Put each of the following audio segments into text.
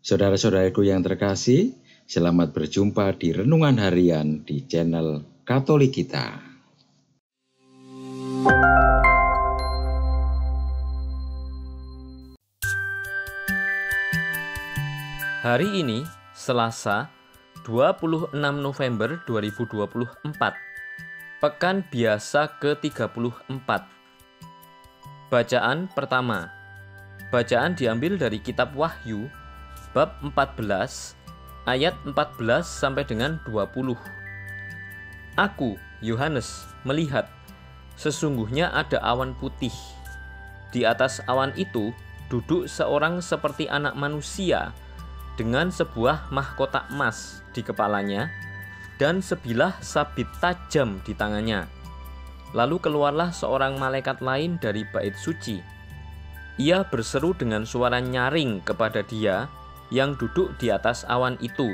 Saudara-saudaraku yang terkasih, selamat berjumpa di Renungan Harian di channel Katolik kita. Hari ini, Selasa, 26 November 2024, Pekan Biasa ke-34. Bacaan pertama. Bacaan diambil dari Kitab Wahyu, bab 14, ayat 14 sampai dengan 20. Aku, Yohanes, melihat sesungguhnya ada awan putih. Di atas awan itu duduk seorang seperti anak manusia dengan sebuah mahkota emas di kepalanya dan sebilah sabit tajam di tangannya. Lalu keluarlah seorang malaikat lain dari bait suci. Ia berseru dengan suara nyaring kepada dia yang duduk di atas awan itu,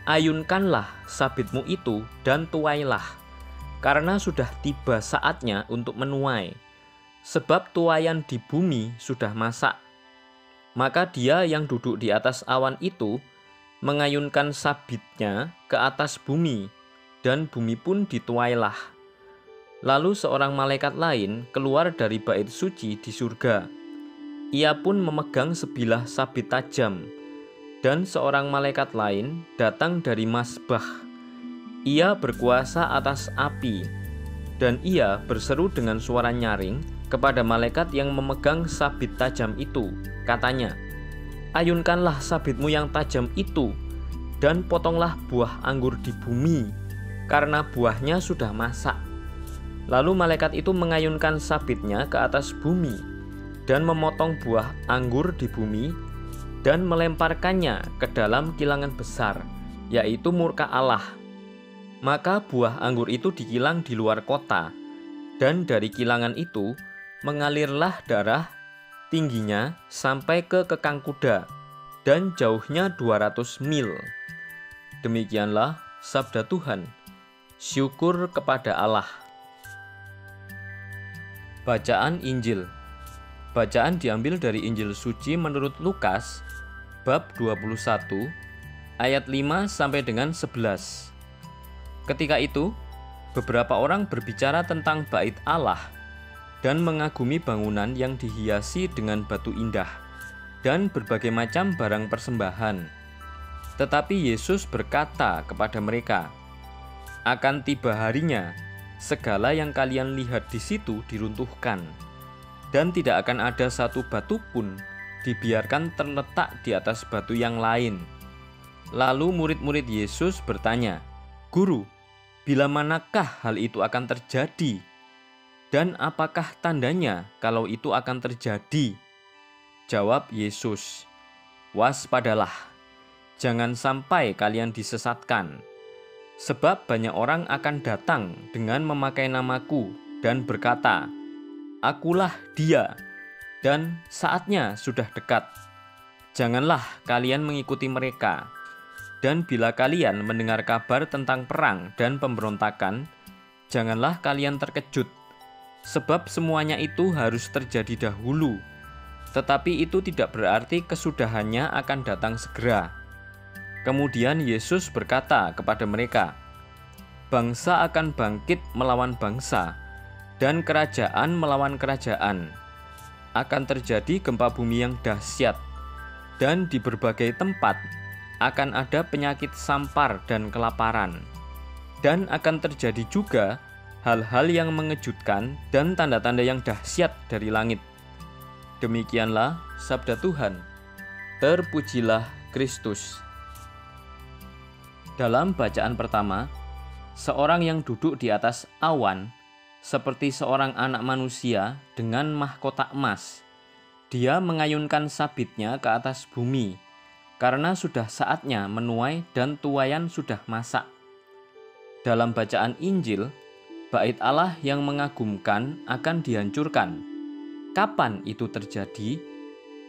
"Ayunkanlah sabitmu itu dan tuailah, karena sudah tiba saatnya untuk menuai, sebab tuaian di bumi sudah masak." Maka dia yang duduk di atas awan itu mengayunkan sabitnya ke atas bumi, dan bumi pun dituailah. Lalu seorang malaikat lain keluar dari bait suci di surga. Ia pun memegang sebilah sabit tajam, dan seorang malaikat lain datang dari mazbah. Ia berkuasa atas api, dan ia berseru dengan suara nyaring kepada malaikat yang memegang sabit tajam itu. Katanya, "Ayunkanlah sabitmu yang tajam itu, dan potonglah buah anggur di bumi, karena buahnya sudah masak." Lalu malaikat itu mengayunkan sabitnya ke atas bumi, dan memotong buah anggur di bumi, dan melemparkannya ke dalam kilangan besar, yaitu murka Allah. Maka buah anggur itu dikilang di luar kota, dan dari kilangan itu mengalirlah darah, tingginya sampai ke kekang kuda, dan jauhnya 200 mil. Demikianlah sabda Tuhan. Syukur kepada Allah. Bacaan Injil. Bacaan diambil dari Injil suci menurut Lukas, bab 21, ayat 5 sampai dengan 11. Ketika itu, beberapa orang berbicara tentang bait Allah dan mengagumi bangunan yang dihiasi dengan batu indah dan berbagai macam barang persembahan. Tetapi Yesus berkata kepada mereka, "Akan tiba harinya, segala yang kalian lihat di situ diruntuhkan, dan tidak akan ada satu batu pun dibiarkan terletak di atas batu yang lain." Lalu murid-murid Yesus bertanya, "Guru, bila manakah hal itu akan terjadi? Dan apakah tandanya kalau itu akan terjadi?" Jawab Yesus, "Waspadalah, jangan sampai kalian disesatkan. Sebab banyak orang akan datang dengan memakai namaku dan berkata, 'Akulah dia,' dan saatnya sudah dekat. Janganlah kalian mengikuti mereka. Dan bila kalian mendengar kabar tentang perang dan pemberontakan, janganlah kalian terkejut, sebab semuanya itu harus terjadi dahulu. Tetapi itu tidak berarti kesudahannya akan datang segera." Kemudian Yesus berkata kepada mereka, "Bangsa akan bangkit melawan bangsa, dan kerajaan melawan kerajaan. Akan terjadi gempa bumi yang dahsyat, dan di berbagai tempat akan ada penyakit sampar dan kelaparan. Dan akan terjadi juga hal-hal yang mengejutkan dan tanda-tanda yang dahsyat dari langit." Demikianlah sabda Tuhan. Terpujilah Kristus. Dalam bacaan pertama, seorang yang duduk di atas awan seperti seorang anak manusia dengan mahkota emas. Dia mengayunkan sabitnya ke atas bumi, karena sudah saatnya menuai dan tuaian sudah masak. Dalam bacaan Injil, bait Allah yang mengagumkan akan dihancurkan. Kapan itu terjadi?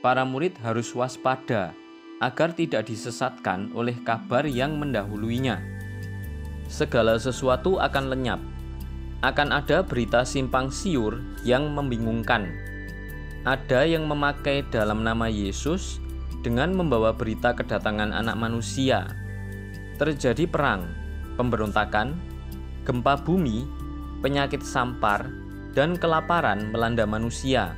Para murid harus waspada agar tidak disesatkan oleh kabar yang mendahuluinya. Segala sesuatu akan lenyap. Akan ada berita simpang siur yang membingungkan. Ada yang memakai dalam nama Yesus dengan membawa berita kedatangan Anak Manusia. Terjadi perang, pemberontakan, gempa bumi, penyakit sampar, dan kelaparan melanda manusia.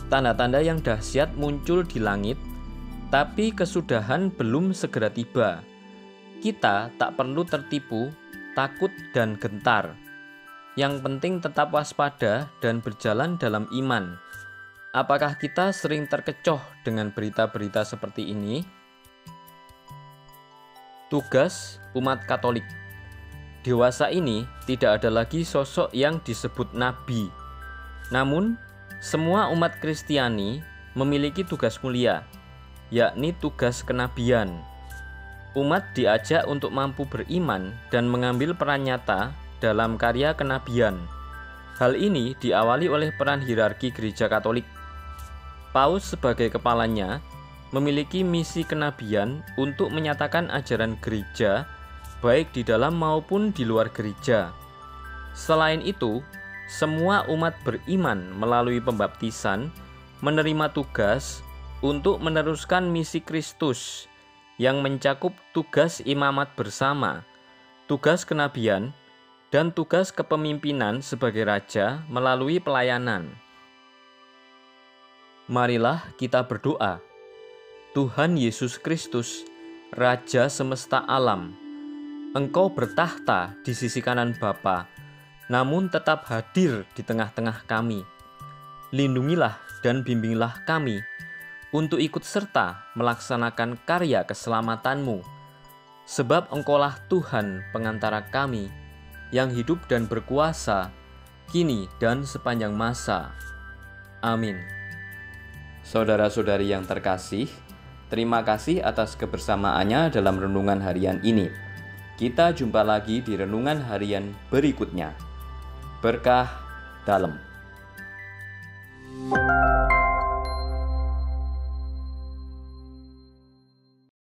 Tanda-tanda yang dahsyat muncul di langit, tapi kesudahan belum segera tiba. Kita tak perlu tertipu, takut, dan gentar. Yang penting tetap waspada dan berjalan dalam iman. Apakah kita sering terkecoh dengan berita-berita seperti ini? Tugas umat Katolik. Dewasa ini tidak ada lagi sosok yang disebut nabi. Namun, semua umat Kristiani memiliki tugas mulia, yakni tugas kenabian. Umat diajak untuk mampu beriman dan mengambil peran nyata dalam karya kenabian. Hal ini diawali oleh peran hierarki Gereja Katolik. Paus sebagai kepalanya memiliki misi kenabian untuk menyatakan ajaran gereja baik di dalam maupun di luar gereja. Selain itu, semua umat beriman melalui pembaptisan menerima tugas untuk meneruskan misi Kristus yang mencakup tugas imamat bersama, tugas kenabian, dan tugas kepemimpinan sebagai raja melalui pelayanan. Marilah kita berdoa. Tuhan Yesus Kristus, Raja semesta alam, Engkau bertahta di sisi kanan Bapa, namun tetap hadir di tengah-tengah kami. Lindungilah dan bimbinglah kami untuk ikut serta melaksanakan karya keselamatan-Mu, sebab Engkaulah Tuhan pengantara kami, yang hidup dan berkuasa, kini dan sepanjang masa. Amin. Saudara-saudari yang terkasih, terima kasih atas kebersamaannya dalam renungan harian ini. Kita jumpa lagi di renungan harian berikutnya. Berkah dalam.